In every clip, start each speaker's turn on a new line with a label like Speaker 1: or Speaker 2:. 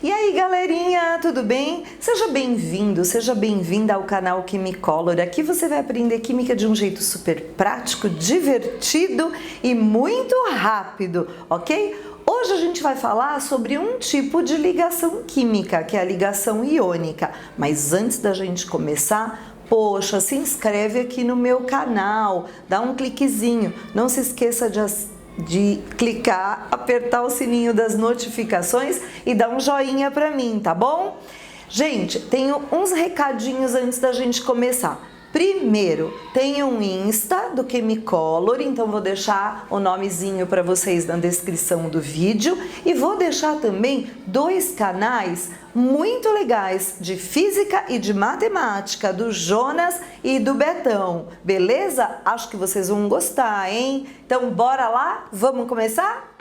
Speaker 1: E aí galerinha, tudo bem? Seja bem-vindo, seja bem-vinda ao canal Quimicolor. Aqui você vai aprender química de um jeito super prático, divertido e muito rápido, ok? Hoje a gente vai falar sobre um tipo de ligação química, que é a ligação iônica. Mas antes da gente começar, poxa, se inscreve aqui no meu canal, dá um cliquezinho, não se esqueça de clicar, apertar o sininho das notificações e dar um joinha pra mim, tá bom? Gente, tenho uns recadinhos antes da gente começar. Primeiro, tem um Insta do Quimicolor, então vou deixar o nomezinho para vocês na descrição do vídeo e vou deixar também dois canais muito legais de física e de matemática, do Jonas e do Betão, beleza? Acho que vocês vão gostar, hein? Então bora lá? Vamos começar?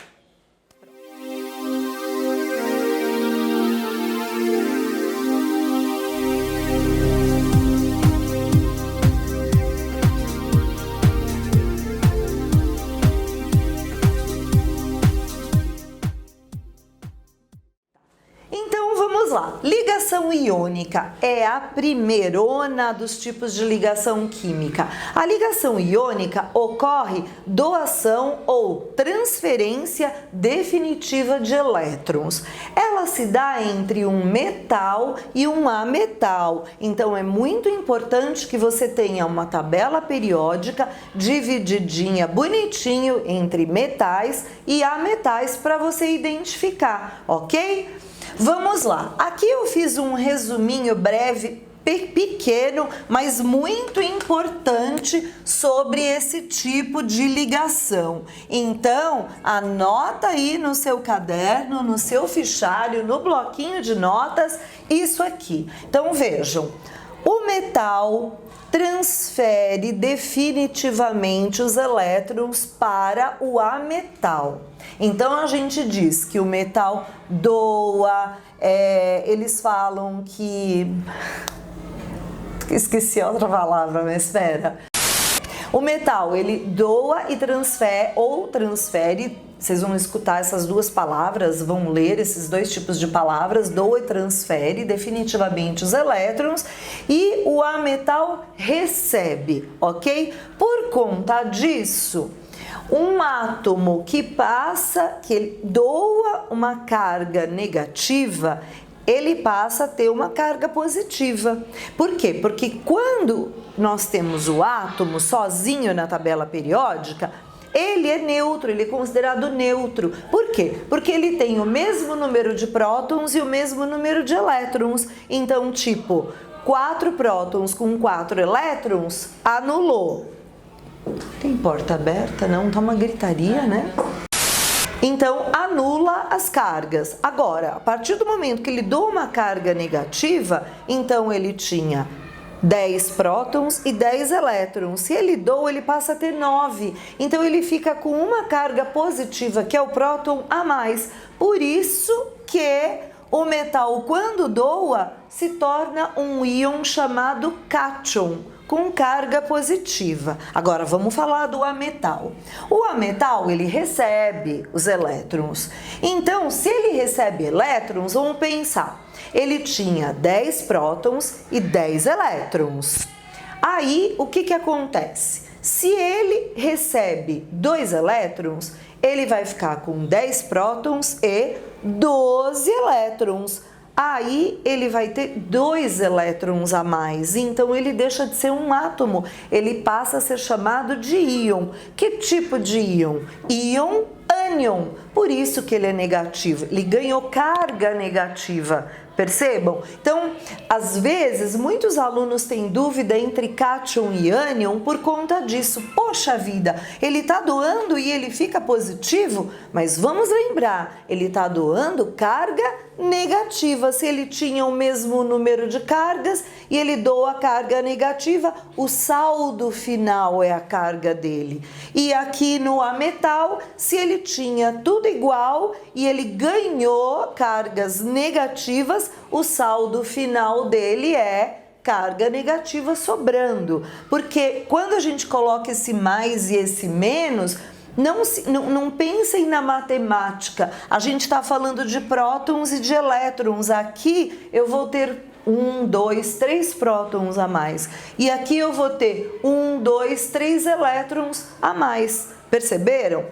Speaker 1: Vamos lá, ligação iônica é a primeirona dos tipos de ligação química. A ligação iônica ocorre doação ou transferência definitiva de elétrons. Ela se dá entre um metal e um ametal, então é muito importante que você tenha uma tabela periódica divididinha bonitinho entre metais e ametais para você identificar, ok? Vamos lá, aqui eu fiz um resuminho breve, pequeno, mas muito importante sobre esse tipo de ligação. Então, anota aí no seu caderno, no seu fichário, no bloquinho de notas, isso aqui. Então, vejam, o metal transfere definitivamente os elétrons para o ametal. Então a gente diz que o metal doa, eles falam que... Esqueci outra palavra, mas espera. O metal, ele doa e transfere, vocês vão escutar essas duas palavras, vão ler esses dois tipos de palavras, doa e transfere definitivamente os elétrons, e o ametal recebe, ok? Por conta disso, um átomo que ele doa uma carga negativa, ele passa a ter uma carga positiva. Por quê? Porque quando nós temos o átomo sozinho na tabela periódica, ele é neutro, ele é considerado neutro. Por quê? Porque ele tem o mesmo número de prótons e o mesmo número de elétrons. Então, tipo, 4 prótons com 4 elétrons, anulou. Tem porta aberta? Não, tá uma gritaria, né? Então, anula as cargas. Agora, a partir do momento que ele doa uma carga negativa, então ele tinha 10 prótons e 10 elétrons. Se ele doa, ele passa a ter 9. Então, ele fica com uma carga positiva, que é o próton a mais. Por isso que o metal, quando doa, se torna um íon chamado cátion, com carga positiva. Agora vamos falar do ametal. O ametal, ele recebe os elétrons. Então, se ele recebe elétrons, vamos pensar, ele tinha 10 prótons e 10 elétrons. Aí, o que acontece? Se ele recebe 2 elétrons, ele vai ficar com 10 prótons e 12 elétrons. Aí ele vai ter 2 elétrons a mais, então ele deixa de ser um átomo, ele passa a ser chamado de íon. Que tipo de íon? Íon ânion, por isso que ele é negativo, ele ganhou carga negativa. Percebam? Então, às vezes, muitos alunos têm dúvida entre cátion e ânion por conta disso. Poxa vida, ele está doando e ele fica positivo? Mas vamos lembrar, ele está doando carga negativa. Se ele tinha o mesmo número de cargas e ele doa carga negativa, o saldo final é a carga dele. E aqui no ametal, se ele tinha tudo igual e ele ganhou cargas negativas, o saldo final dele é carga negativa sobrando. Porque quando a gente coloca esse mais e esse menos, Não pensem na matemática. A gente está falando de prótons e de elétrons. Aqui eu vou ter 1, 2, 3 prótons a mais. E aqui eu vou ter 1, 2, 3 elétrons a mais. Perceberam?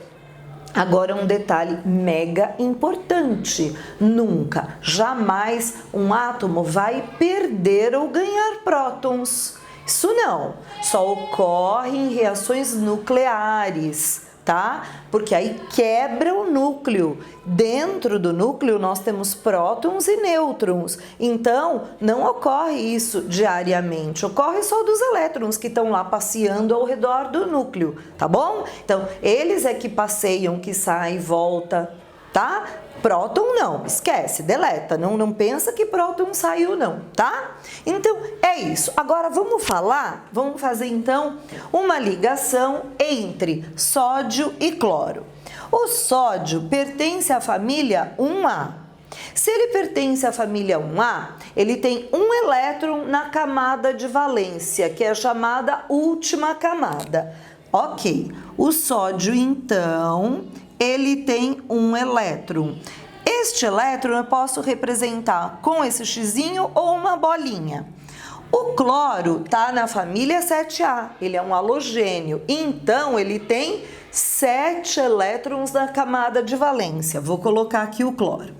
Speaker 1: Agora um detalhe mega importante. Nunca, jamais um átomo vai perder ou ganhar prótons. Isso não. Só ocorre em reações nucleares, tá? Porque aí quebra o núcleo. Dentro do núcleo nós temos prótons e nêutrons. Então, não ocorre isso diariamente. Ocorre só dos elétrons que estão lá passeando ao redor do núcleo, tá bom? Então, eles é que passeiam, que saem e volta, tá? Próton não, esquece, deleta, não pensa que próton saiu não, tá? Então, é isso. Agora vamos fazer então uma ligação entre sódio e cloro. O sódio pertence à família 1A. Se ele pertence à família 1A, ele tem um elétron na camada de valência, que é a chamada última camada. Ok, o sódio então, ele tem um elétron. Este elétron eu posso representar com esse xizinho ou uma bolinha. O cloro está na família 7A, ele é um halogênio, então ele tem 7 elétrons na camada de valência. Vou colocar aqui o cloro.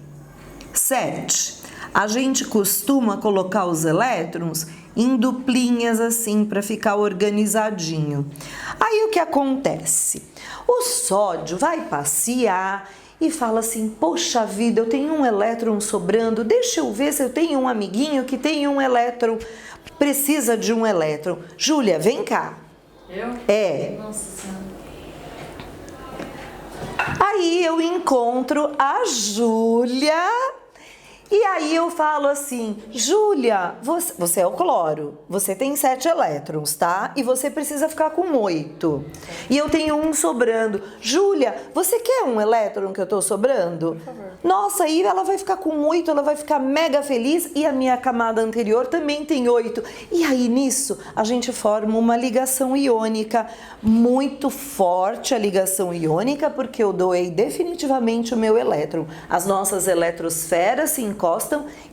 Speaker 1: 7. A gente costuma colocar os elétrons em duplinhas assim para ficar organizadinho. Aí o que acontece? O sódio vai passear e fala assim, poxa vida, eu tenho um elétron sobrando, deixa eu ver se eu tenho um amiguinho que tem um elétron, precisa de um elétron. Júlia, vem cá.
Speaker 2: Eu?
Speaker 1: É.
Speaker 2: Nossa Senhora.
Speaker 1: Aí eu encontro a Júlia e aí eu falo assim, Júlia, você é o cloro, você tem 7 elétrons, tá? E você precisa ficar com 8. E eu tenho um sobrando. Júlia, você quer um elétron que eu tô sobrando?
Speaker 2: Por favor.
Speaker 1: Nossa, aí ela vai ficar com 8, ela vai ficar mega feliz e a minha camada anterior também tem 8. E aí nisso a gente forma uma ligação iônica muito forte, a ligação iônica, porque eu doei definitivamente o meu elétron. As nossas eletrosferas se encostam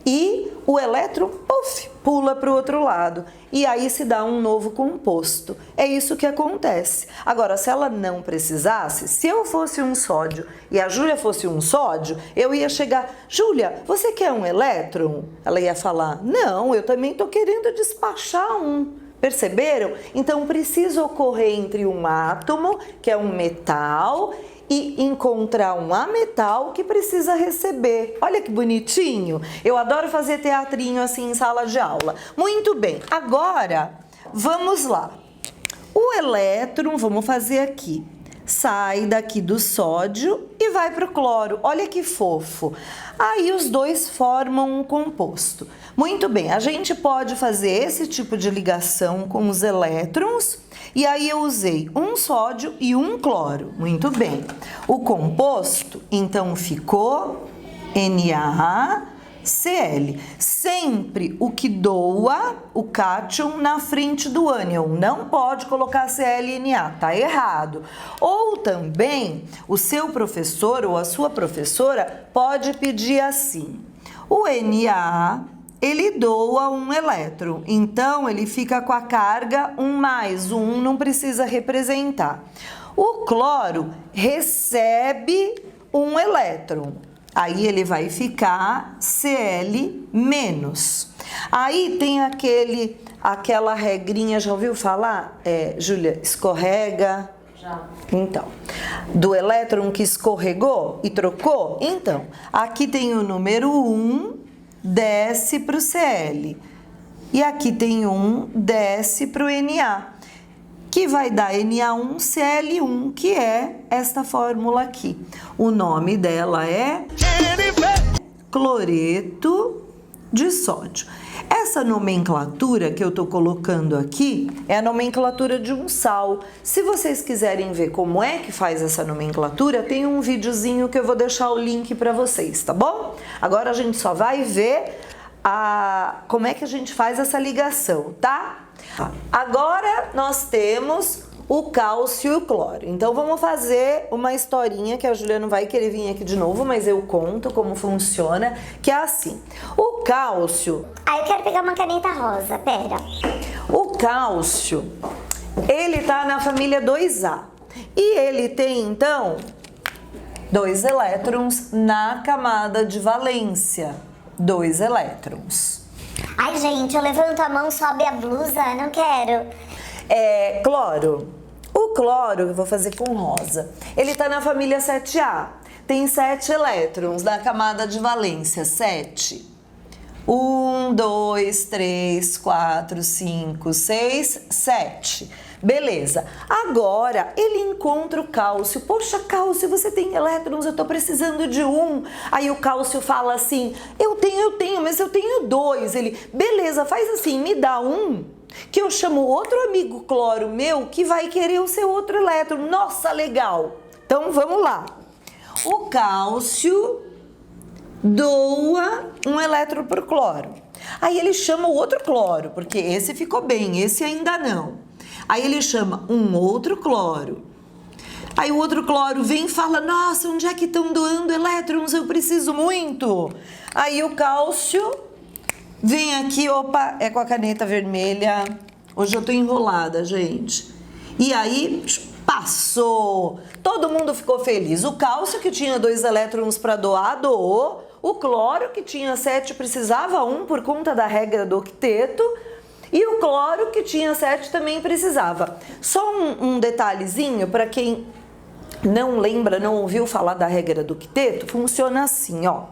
Speaker 1: e o elétron, puff, pula para o outro lado. E aí se dá um novo composto. É isso que acontece. Agora, se ela não precisasse, se eu fosse um sódio e a Júlia fosse um sódio, eu ia chegar, Júlia, você quer um elétron? Ela ia falar, não, eu também estou querendo despachar um. Perceberam? Então, precisa ocorrer entre um átomo, que é um metal, e encontrar um ametal que precisa receber. Olha que bonitinho! Eu adoro fazer teatrinho assim em sala de aula. Muito bem, agora vamos lá. O elétron, vamos fazer aqui, sai daqui do sódio e vai para o cloro. Olha que fofo! Aí os dois formam um composto. Muito bem, a gente pode fazer esse tipo de ligação com os elétrons. E aí eu usei um sódio e um cloro. Muito bem. O composto, então, ficou NaCl. Sempre o que doa o cátion na frente do ânion. Não pode colocar ClNa, tá errado. Ou também, o seu professor ou a sua professora pode pedir assim. O Na... ele doa um elétron, então ele fica com a carga 1+, o 1 não precisa representar. O cloro recebe um elétron, aí ele vai ficar Cl-. Aí tem aquela regrinha, já ouviu falar? Júlia, escorrega?
Speaker 2: Já.
Speaker 1: Então, do elétron que escorregou e trocou? Então, aqui tem o número 1, desce para o Cl. E aqui tem 1, desce para o Na, que vai dar Na1Cl1, que é esta fórmula aqui. O nome dela é cloreto de sódio. Essa nomenclatura que eu estou colocando aqui é a nomenclatura de um sal. Se vocês quiserem ver como é que faz essa nomenclatura, tem um videozinho que eu vou deixar o link para vocês, tá bom? Agora a gente só vai ver como é que a gente faz essa ligação, tá? Agora nós temos o cálcio e o cloro. Então vamos fazer uma historinha que a Júlia não vai querer vir aqui de novo, mas eu conto como funciona, que é assim. O cálcio...
Speaker 2: Eu quero pegar uma caneta rosa, pera.
Speaker 1: O cálcio, ele tá na família 2A. E ele tem, então, 2 elétrons na camada de valência. 2 elétrons.
Speaker 2: Ai, gente, eu levanto a mão, sobe a blusa, não quero.
Speaker 1: Cloro. O cloro, eu vou fazer com rosa, ele tá na família 7A. Tem 7 elétrons na camada de valência, 7. 1, 2, 3, 4, 5, 6, 7. Beleza. Agora, ele encontra o cálcio. Poxa, cálcio, você tem elétrons, eu tô precisando de 1. Aí o cálcio fala assim, eu tenho, mas eu tenho 2. Ele, beleza, faz assim, me dá 1, que eu chamo outro amigo cloro meu que vai querer o seu outro elétron. Nossa, legal. Então, vamos lá. O cálcio doa um elétron pro cloro. Aí ele chama o outro cloro, porque esse ficou bem, esse ainda não. Aí ele chama um outro cloro. Aí o outro cloro vem e fala, nossa, onde é que estão doando elétrons? Eu preciso muito. Aí o cálcio vem aqui, opa, é com a caneta vermelha. Hoje eu tô enrolada, gente. E aí, passou. Todo mundo ficou feliz. O cálcio, que tinha 2 elétrons para doar, doou. O cloro, que tinha 7, precisava 1 por conta da regra do octeto. E o cloro, que tinha 7, também precisava. Só um detalhezinho, para quem não lembra, não ouviu falar da regra do octeto, funciona assim, ó.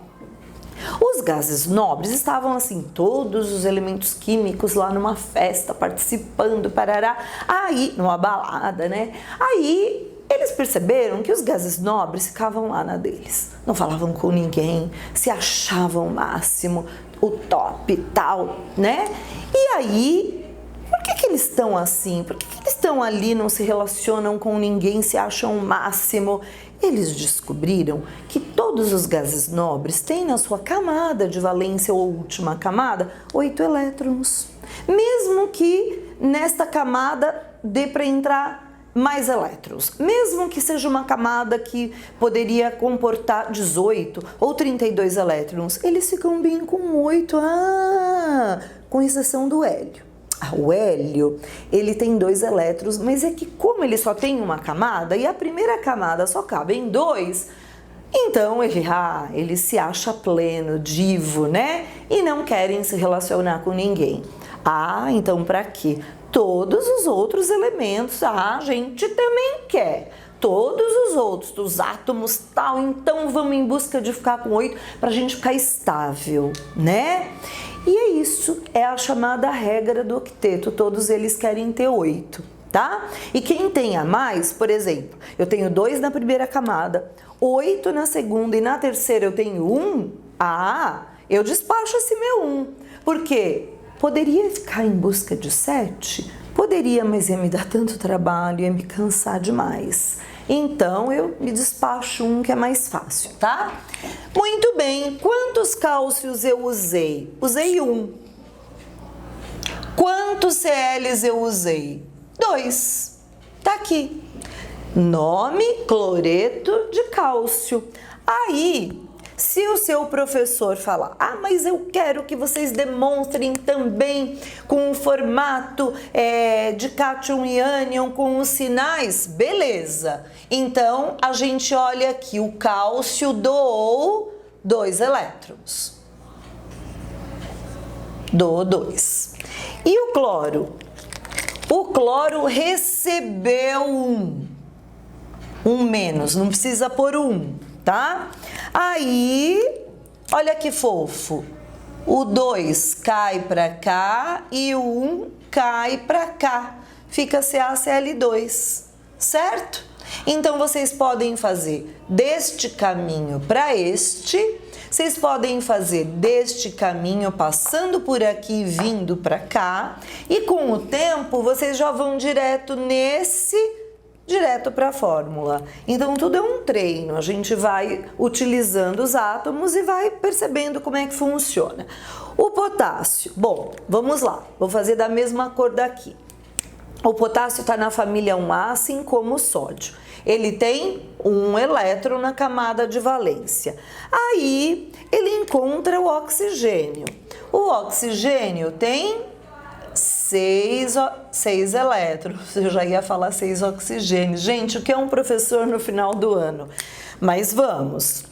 Speaker 1: Os gases nobres estavam assim, todos os elementos químicos lá numa festa, participando, parará, aí, numa balada, né? Aí eles perceberam que os gases nobres ficavam lá na deles, não falavam com ninguém, se achavam o máximo, o top e tal, né? E aí, por que eles estão assim? Por que eles estão ali, não se relacionam com ninguém, se acham o máximo? Eles descobriram que todos os gases nobres têm na sua camada de valência ou última camada 8 elétrons. Mesmo que nesta camada dê para entrar mais elétrons. Mesmo que seja uma camada que poderia comportar 18 ou 32 elétrons, eles ficam bem com 8, com exceção do hélio. O hélio, ele tem 2 elétrons, mas é que como ele só tem uma camada e a primeira camada só cabe em 2, então ele se acha pleno, divo, né? E não querem se relacionar com ninguém. Então para quê? Todos os outros elementos, a gente também quer. Todos os outros, dos átomos tal, então vamos em busca de ficar com 8 para a gente ficar estável, né? E é isso, é a chamada regra do octeto, todos eles querem ter 8, tá? E quem tem a mais, por exemplo, eu tenho 2 na primeira camada, 8 na segunda e na terceira eu tenho 1, eu despacho esse meu 1, porque poderia ficar em busca de 7? Poderia, mas ia me dar tanto trabalho, ia me cansar demais. Então, eu me despacho 1 que é mais fácil, tá? Muito bem, quantos cálcios eu usei? Usei 1. Quantos CLs eu usei? 2. Tá aqui. Nome, cloreto de cálcio. Aí, se o seu professor falar, mas eu quero que vocês demonstrem também com o formato de cation e ânion, com os sinais, beleza. Então, a gente olha aqui, o cálcio doou 2 elétrons. Doou 2. E o cloro? O cloro recebeu 1 menos, não precisa pôr 1. Tá? Aí, olha que fofo, o 2 cai para cá e o 1 cai para cá, fica CaCl2, certo? Então, vocês podem fazer deste caminho para este, vocês podem fazer deste caminho passando por aqui e vindo para cá, e com o tempo, vocês já vão direto para a fórmula. Então, tudo é um treino. A gente vai utilizando os átomos e vai percebendo como é que funciona. O potássio. Bom, vamos lá. Vou fazer da mesma cor daqui. O potássio está na família 1A, assim como o sódio. Ele tem um elétron na camada de valência. Aí, ele encontra o oxigênio. O oxigênio tem 6 elétrons. Eu já ia falar 6 oxigênios. Gente, o que é um professor no final do ano? Mas vamos.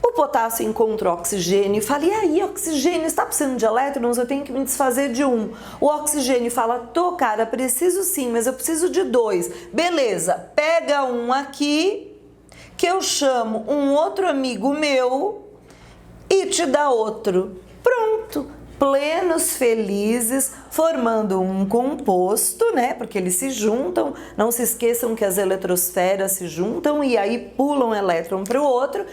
Speaker 1: O potássio encontra o oxigênio e fala, e aí, oxigênio, está precisando de elétrons? Eu tenho que me desfazer de um. O oxigênio fala, cara, preciso sim, mas eu preciso de 2. Beleza, pega um aqui, que eu chamo um outro amigo meu e te dá outro. Pronto, plenos, felizes, formando um composto, né? Porque eles se juntam, não se esqueçam que as eletrosferas se juntam e aí pulam um elétron para o outro.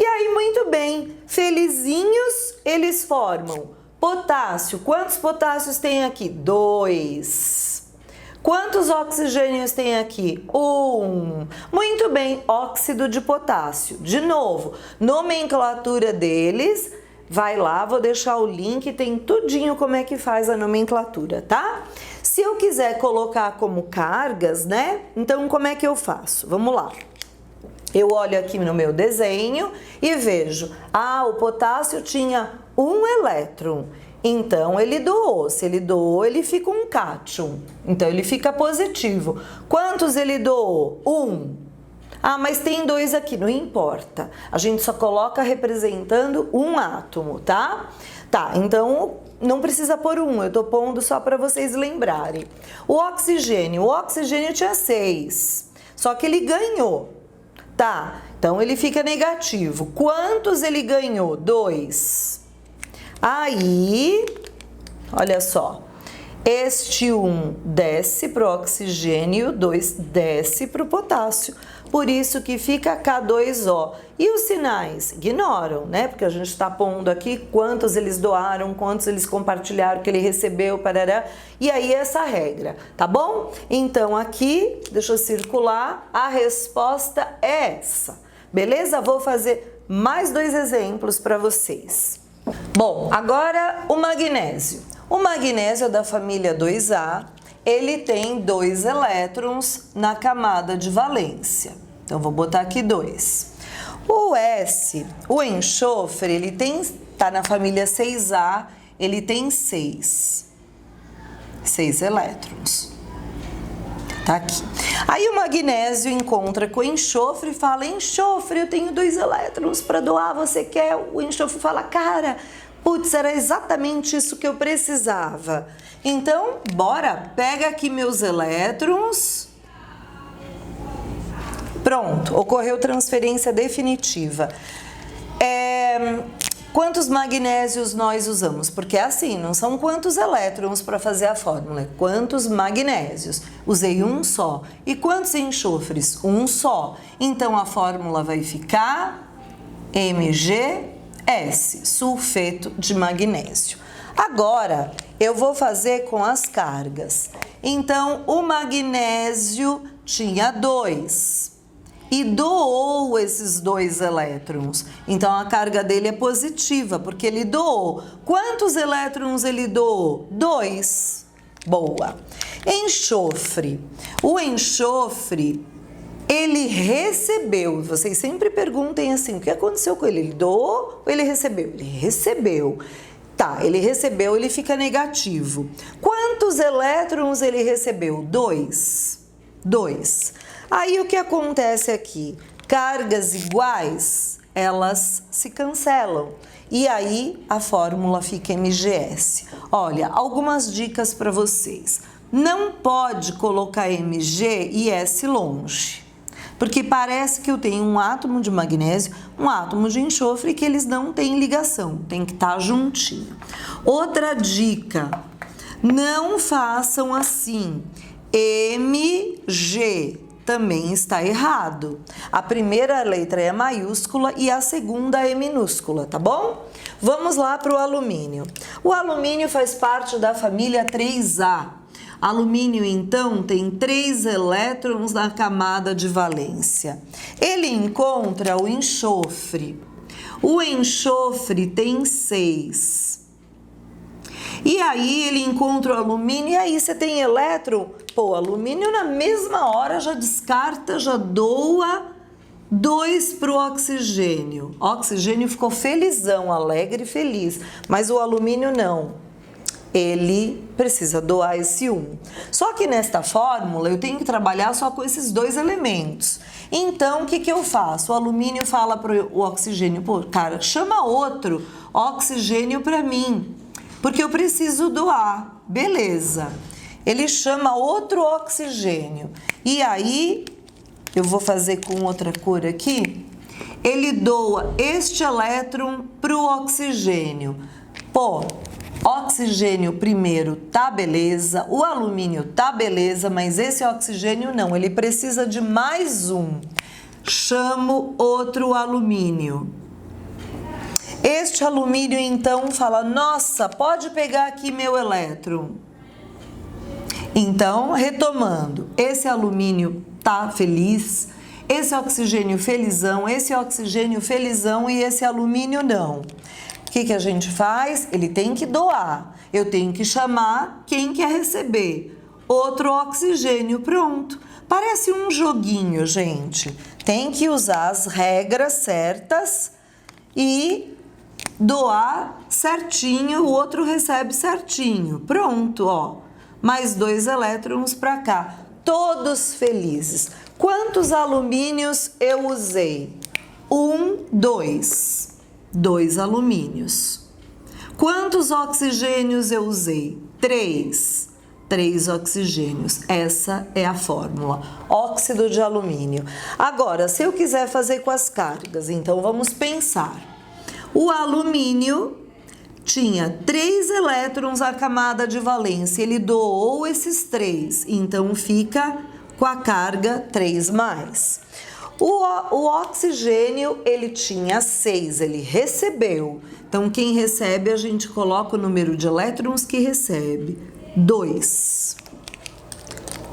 Speaker 1: E aí, muito bem, felizinhos, eles formam potássio. Quantos potássios tem aqui? 2. Quantos oxigênios tem aqui? 1. Muito bem, óxido de potássio. De novo, nomenclatura deles, vai lá, vou deixar o link, tem tudinho como é que faz a nomenclatura, tá? Se eu quiser colocar como cargas, né? Então, como é que eu faço? Vamos lá. Eu olho aqui no meu desenho e vejo, o potássio tinha 1 elétron, então ele doou. Se ele doou, ele fica um cátion, então ele fica positivo. Quantos ele doou? 1. Mas tem 2 aqui, não importa. A gente só coloca representando um átomo, tá? Tá, então não precisa pôr 1, eu tô pondo só para vocês lembrarem. O oxigênio tinha 6, só que ele ganhou. Tá, então ele fica negativo. Quantos ele ganhou? 2. Aí, olha só, este 1 desce para o oxigênio e o 2 desce para o potássio. Por isso que fica K2O. E os sinais? Ignoram, né? Porque a gente está pondo aqui quantos eles doaram, quantos eles compartilharam, que ele recebeu, parará. E aí essa regra, tá bom? Então aqui, deixa eu circular, a resposta é essa. Beleza? Vou fazer mais 2 exemplos para vocês. Bom, agora o magnésio. O magnésio é da família 2A. Ele tem 2 elétrons na camada de valência. Então, vou botar aqui 2. O S, o enxofre, ele tá na família 6A, ele tem 6 elétrons. Tá aqui. Aí o magnésio encontra com o enxofre e fala, enxofre, eu tenho 2 elétrons para doar, você quer? O enxofre fala, cara, putz, era exatamente isso que eu precisava. Então, bora, pega aqui meus elétrons. Pronto, ocorreu transferência definitiva. Quantos magnésios nós usamos? Porque é assim, não são quantos elétrons para fazer a fórmula, é quantos magnésios. Usei um só. E quantos enxofres? Um só. Então, a fórmula vai ficar MgS, sulfeto de magnésio. Agora, eu vou fazer com as cargas. Então, o magnésio tinha 2 e doou esses 2 elétrons. Então, a carga dele é positiva, porque ele doou. Quantos elétrons ele doou? 2. Boa. Enxofre. O enxofre, ele recebeu. Vocês sempre perguntem assim, o que aconteceu com ele? Ele doou ou ele recebeu? Ele recebeu. Tá, ele recebeu, ele fica negativo. Quantos elétrons ele recebeu? 2. 2. Aí o que acontece aqui? Cargas iguais, elas se cancelam. E aí a fórmula fica MgS. Olha, algumas dicas para vocês. Não pode colocar Mg e S longe, porque parece que eu tenho um átomo de magnésio, um átomo de enxofre, que eles não têm ligação, tem que estar juntinho. Outra dica, não façam assim, Mg também está errado. A primeira letra é maiúscula e a segunda é minúscula, tá bom? Vamos lá para o alumínio. O alumínio faz parte da família 3A. Alumínio, então, tem 3 elétrons na camada de valência. Ele encontra o enxofre. O enxofre tem 6. E aí ele encontra o alumínio e aí você tem elétron. Pô, alumínio na mesma hora já descarta, já doa 2 para o oxigênio. O oxigênio ficou felizão, alegre e feliz, mas o alumínio não. Ele precisa doar esse 1. Só que nesta fórmula eu tenho que trabalhar só com esses 2 elementos. Então, o que eu faço? O alumínio fala para o oxigênio, pô, cara, chama outro oxigênio para mim, porque eu preciso doar. Beleza. Ele chama outro oxigênio. E aí, eu vou fazer com outra cor aqui. Ele doa este elétron para o oxigênio. Pô, oxigênio primeiro tá beleza, o alumínio tá beleza, mas esse oxigênio não, ele precisa de mais um. Chamo outro alumínio. Este alumínio então fala, nossa, pode pegar aqui meu elétron. Então, retomando, esse alumínio tá feliz, esse oxigênio felizão, esse oxigênio felizão e esse alumínio não. O que a gente faz? Ele tem que doar. Eu tenho que chamar quem quer receber. Outro oxigênio, pronto. Parece um joguinho, gente. Tem que usar as regras certas e doar certinho, o outro recebe certinho. Pronto, ó. Mais 2 elétrons para cá. Todos felizes. Quantos alumínios eu usei? 1, 2. 2 alumínios. Quantos oxigênios eu usei? 3. 3 oxigênios. Essa é a fórmula. Óxido de alumínio. Agora, se eu quiser fazer com as cargas, então vamos pensar. O alumínio tinha 3 elétrons a camada de valência. Ele doou esses 3, então fica com a carga 3+. O oxigênio, ele tinha 6, ele recebeu. Então, quem recebe, a gente coloca o número de elétrons que recebe. 2.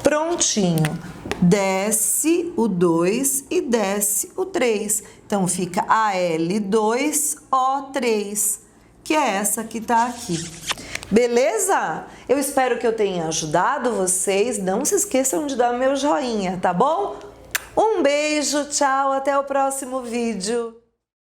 Speaker 1: Prontinho. Desce o 2 e desce o 3. Então, fica Al2O3, que é essa que tá aqui. Beleza? Eu espero que eu tenha ajudado vocês. Não se esqueçam de dar meu joinha, tá bom? Um beijo, tchau, até o próximo vídeo.